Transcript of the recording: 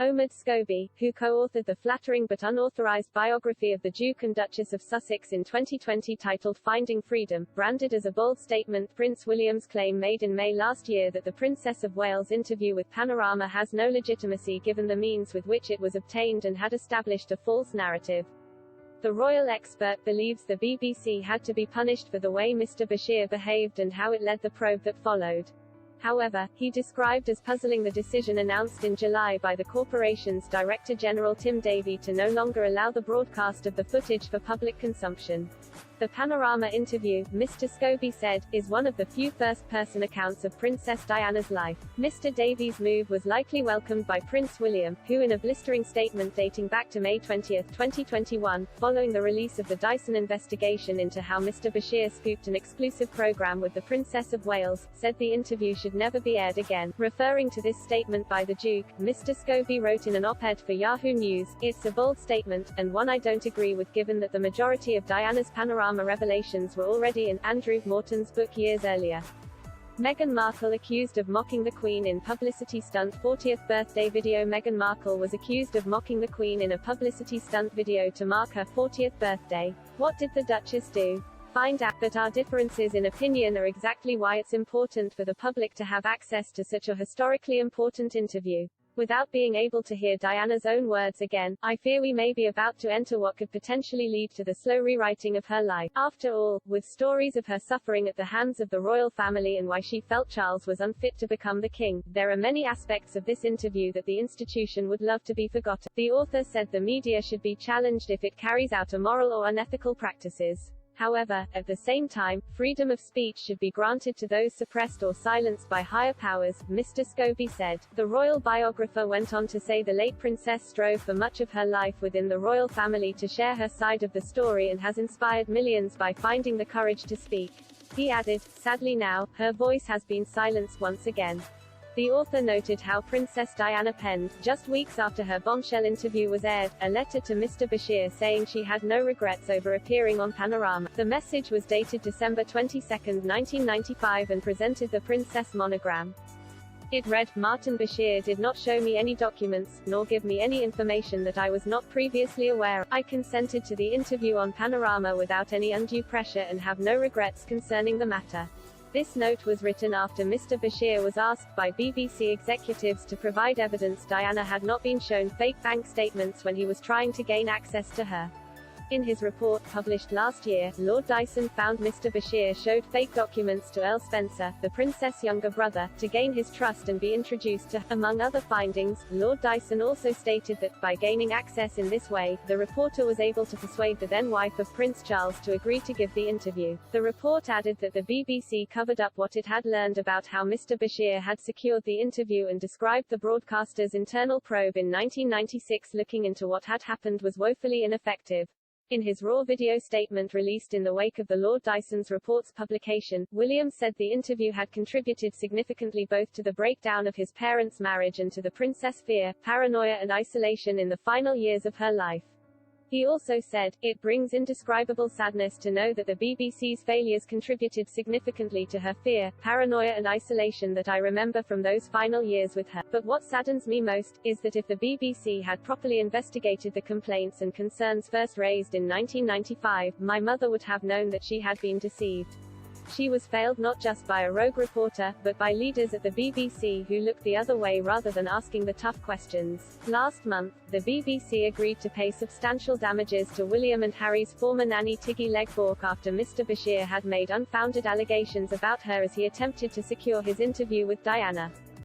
Omid Scobie, who co-authored the flattering but unauthorized biography of the Duke and Duchess of Sussex in 2020 titled Finding Freedom, branded as a bold statement Prince William's claim made in May last year that the Princess of Wales' interview with Panorama has no legitimacy given the means with which it was obtained and had established a false narrative. The royal expert believes the BBC had to be punished for the way Mr. Bashir behaved and how it led the probe that followed. However, he described as puzzling the decision announced in July by the corporation's Director General Tim Davie to no longer allow the broadcast of the footage for public consumption. The Panorama interview, Mr. Scobie said, is one of the few first-person accounts of Princess Diana's life. Mr. Davie's move was likely welcomed by Prince William, who in a blistering statement dating back to May 20, 2021, following the release of the Dyson investigation into how Mr. Bashir scooped an exclusive program with the Princess of Wales, said the interview should never be aired again. Referring to this statement by the Duke, Mr. Scobie wrote in an op-ed for Yahoo News, "It's a bold statement, and one I don't agree with given that the majority of Diana's Panorama revelations were already in Andrew Morton's book years earlier." Meghan Markle accused of mocking the Queen in publicity stunt 40th birthday video. Meghan Markle was accused of mocking the Queen in a publicity stunt video to mark her 40th birthday. What did the Duchess do? Find out that our differences in opinion are exactly why it's important for the public to have access to such a historically important interview. Without being able to hear Diana's own words again, I fear we may be about to enter what could potentially lead to the slow rewriting of her life. After all, with stories of her suffering at the hands of the royal family and why she felt Charles was unfit to become the king, there are many aspects of this interview that the institution would love to be forgotten. The author said the media should be challenged if it carries out immoral or unethical practices. However, at the same time, freedom of speech should be granted to those suppressed or silenced by higher powers, Mr. Scobie said. The royal biographer went on to say the late princess strove for much of her life within the royal family to share her side of the story and has inspired millions by finding the courage to speak. He added, sadly now, her voice has been silenced once again. The author noted how Princess Diana penned, just weeks after her bombshell interview was aired, a letter to Mr. Bashir saying she had no regrets over appearing on Panorama. The message was dated December 22, 1995 and presented the princess monogram. It read, Martin Bashir did not show me any documents, nor give me any information that I was not previously aware of. I consented to the interview on Panorama without any undue pressure and have no regrets concerning the matter. This note was written after Mr. Bashir was asked by BBC executives to provide evidence Diana had not been shown fake bank statements when he was trying to gain access to her. In his report published last year, Lord Dyson found Mr. Bashir showed fake documents to Earl Spencer, the princess' younger brother, to gain his trust and be introduced to her. Among other findings, Lord Dyson also stated that, by gaining access in this way, the reporter was able to persuade the then-wife of Prince Charles to agree to give the interview. The report added that the BBC covered up what it had learned about how Mr. Bashir had secured the interview and described the broadcaster's internal probe in 1996 looking into what had happened was woefully ineffective. In his raw video statement released in the wake of the Lord Dyson's report's publication, Williams said the interview had contributed significantly both to the breakdown of his parents' marriage and to the princess' fear, paranoia and isolation in the final years of her life. He also said, "It brings indescribable sadness to know that the BBC's failures contributed significantly to her fear, paranoia and isolation that I remember from those final years with her. But what saddens me most, is that if the BBC had properly investigated the complaints and concerns first raised in 1995, my mother would have known that she had been deceived. She was failed not just by a rogue reporter, but by leaders at the BBC who looked the other way rather than asking the tough questions." Last month, the BBC agreed to pay substantial damages to William and Harry's former nanny Tiggy Legbork after Mr. Bashir had made unfounded allegations about her as he attempted to secure his interview with Diana.